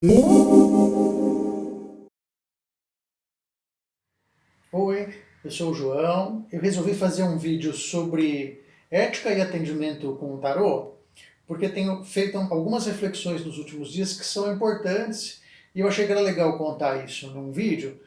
Oi, eu sou o João. Eu resolvi fazer um vídeo sobre ética e atendimento com o tarô, porque tenho feito algumas reflexões nos últimos dias que são importantes e eu achei que era legal contar isso num vídeo,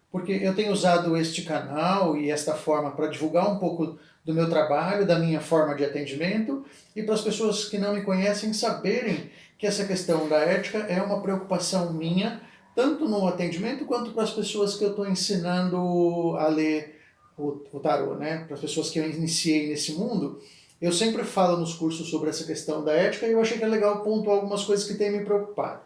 porque eu tenho usado este canal e esta forma para divulgar um pouco do meu trabalho, da minha forma de atendimento e para as pessoas que não me conhecem saberem que essa questão da ética é uma preocupação minha, tanto no atendimento quanto para as pessoas que eu estou ensinando a ler o tarô, né? Para as pessoas que eu iniciei nesse mundo. Eu sempre falo nos cursos sobre essa questão da ética e eu achei que é legal pontuar algumas coisas que têm me preocupado.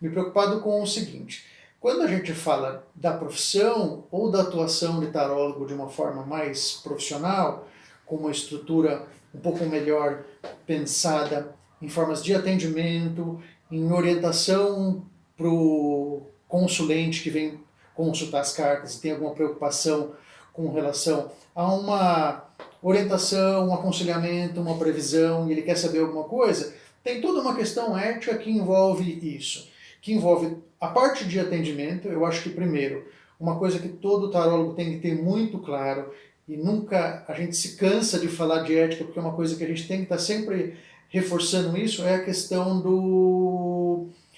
Me preocupado com o seguinte: quando a gente fala da profissão ou da atuação de tarólogo de uma forma mais profissional, com uma estrutura um pouco melhor pensada, em formas de atendimento, em orientação para o consulente que vem consultar as cartas e tem alguma preocupação com relação a uma orientação, um aconselhamento, uma previsão, e ele quer saber alguma coisa, tem toda uma questão ética que envolve isso, que envolve a parte de atendimento. Eu acho que, primeiro, uma coisa que todo tarólogo tem que ter muito claro, e nunca a gente se cansa de falar de ética, porque é uma coisa que a gente tem que estar sempre reforçando isso, é a questão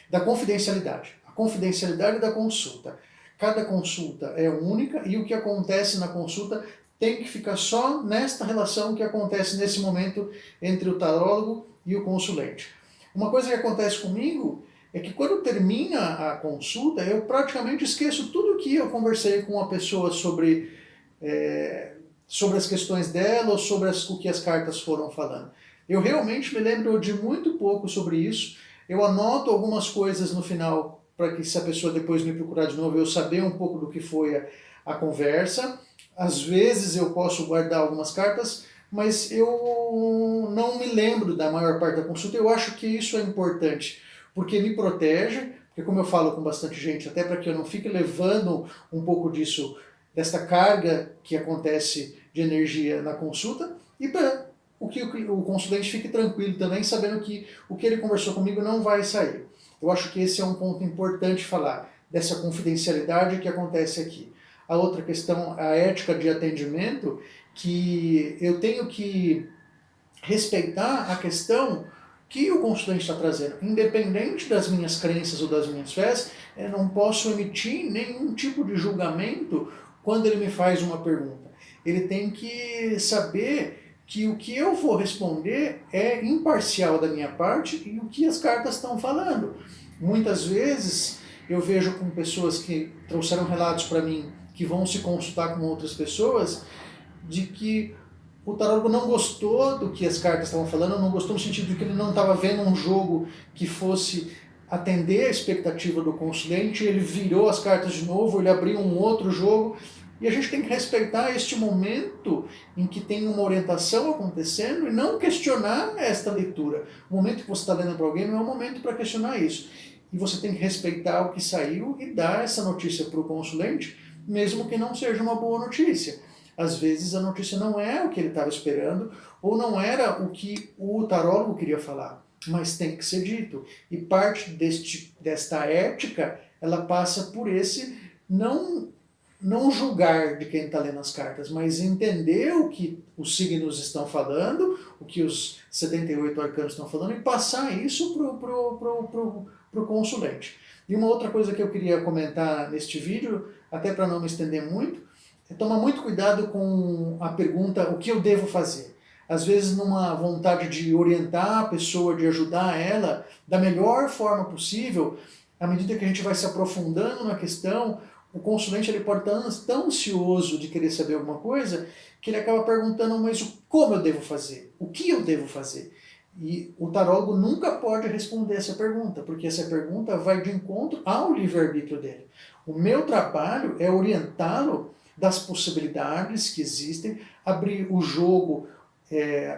da confidencialidade. A confidencialidade da consulta. Cada consulta é única e o que acontece na consulta tem que ficar só nesta relação que acontece nesse momento entre o tarólogo e o consulente. Uma coisa que acontece comigo é que quando termina a consulta, eu praticamente esqueço tudo que eu conversei com a pessoa sobre as questões dela ou sobre o que as cartas foram falando. Eu realmente me lembro de muito pouco sobre isso. Eu anoto algumas coisas no final para que, se a pessoa depois me procurar de novo, eu saber um pouco do que foi a conversa. Às vezes eu posso guardar algumas cartas, mas eu não me lembro da maior parte da consulta. Eu acho que isso é importante, porque me protege, porque, como eu falo com bastante gente, até para que eu não fique levando um pouco disso, desta carga que acontece de energia na consulta, e para que o consulente fique tranquilo também, sabendo que o que ele conversou comigo não vai sair. Eu acho que esse é um ponto importante falar, dessa confidencialidade que acontece aqui. A outra questão, a ética de atendimento, que eu tenho que respeitar a questão que o consulente está trazendo. Independente das minhas crenças ou das minhas fés, eu não posso emitir nenhum tipo de julgamento quando ele me faz uma pergunta. Ele tem que saber que o que eu vou responder é imparcial da minha parte e o que as cartas estão falando. Muitas vezes eu vejo com pessoas que trouxeram relatos para mim, que vão se consultar com outras pessoas, de que o tarólogo não gostou do que as cartas estavam falando, não gostou no sentido de que ele não estava vendo um jogo que fosse atender a expectativa do consulente, ele virou as cartas de novo, ele abriu um outro jogo. E a gente tem que respeitar este momento em que tem uma orientação acontecendo e não questionar esta leitura. O momento que você está lendo para alguém não é um momento para questionar isso. E você tem que respeitar o que saiu e dar essa notícia para o consulente, mesmo que não seja uma boa notícia. Às vezes a notícia não é o que ele estava esperando, ou não era o que o tarólogo queria falar, mas tem que ser dito. E parte desta ética, ela passa por esse não julgar de quem está lendo as cartas, mas entender o que os signos estão falando, o que os 78 arcanos estão falando, e passar isso para o consulente. E uma outra coisa que eu queria comentar neste vídeo, até para não me estender muito, é tomar muito cuidado com a pergunta: o que eu devo fazer? Às vezes, numa vontade de orientar a pessoa, de ajudar ela da melhor forma possível, à medida que a gente vai se aprofundando na questão, o consulente ele pode estar tão ansioso de querer saber alguma coisa que ele acaba perguntando: mas como eu devo fazer? O que eu devo fazer? E o tarólogo nunca pode responder essa pergunta, porque essa pergunta vai de encontro ao livre-arbítrio dele. O meu trabalho é orientá-lo das possibilidades que existem, abrir o jogo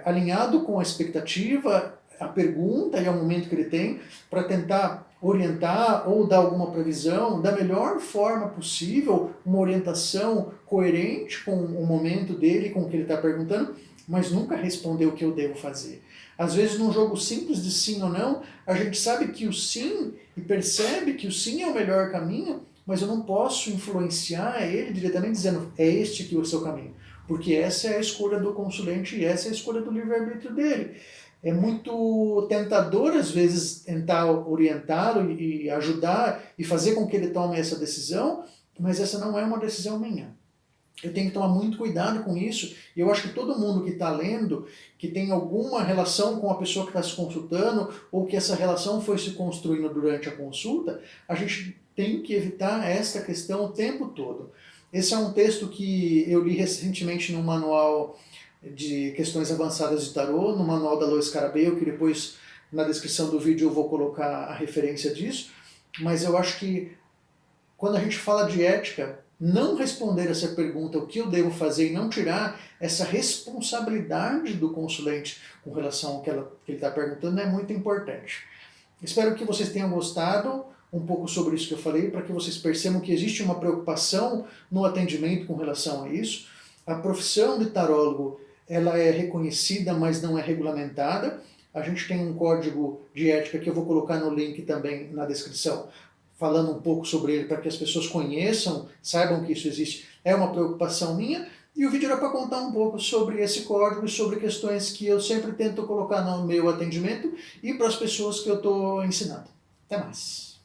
alinhado com a expectativa, a pergunta e ao momento que ele tem, para tentar orientar ou dar alguma previsão da melhor forma possível, uma orientação coerente com o momento dele, com o que ele está perguntando, mas nunca responder o que eu devo fazer. Às vezes num jogo simples de sim ou não, a gente sabe que o sim e percebe que o sim é o melhor caminho, mas eu não posso influenciar ele diretamente dizendo é este que é o seu caminho, porque essa é a escolha do consulente e essa é a escolha do livre-arbítrio dele. É muito tentador, às vezes, tentar orientá-lo e ajudar e fazer com que ele tome essa decisão, mas essa não é uma decisão minha. Eu tenho que tomar muito cuidado com isso, e eu acho que todo mundo que está lendo, que tem alguma relação com a pessoa que está se consultando, ou que essa relação foi se construindo durante a consulta, a gente tem que evitar essa questão o tempo todo. Esse é um texto que eu li recentemente no manual de questões avançadas de tarô, no manual da Lois Carabeo, que depois na descrição do vídeo eu vou colocar a referência disso, mas eu acho que quando a gente fala de ética, não responder essa pergunta, o que eu devo fazer, e não tirar essa responsabilidade do consulente com relação ao que ele está perguntando é muito importante. Espero que vocês tenham gostado um pouco sobre isso que eu falei, para que vocês percebam que existe uma preocupação no atendimento com relação a isso. A profissão de tarólogo ela é reconhecida, mas não é regulamentada. A gente tem um código de ética que eu vou colocar no link também na descrição, falando um pouco sobre ele para que as pessoas conheçam, saibam que isso existe. É uma preocupação minha. E o vídeo era para contar um pouco sobre esse código e sobre questões que eu sempre tento colocar no meu atendimento e para as pessoas que eu estou ensinando. Até mais.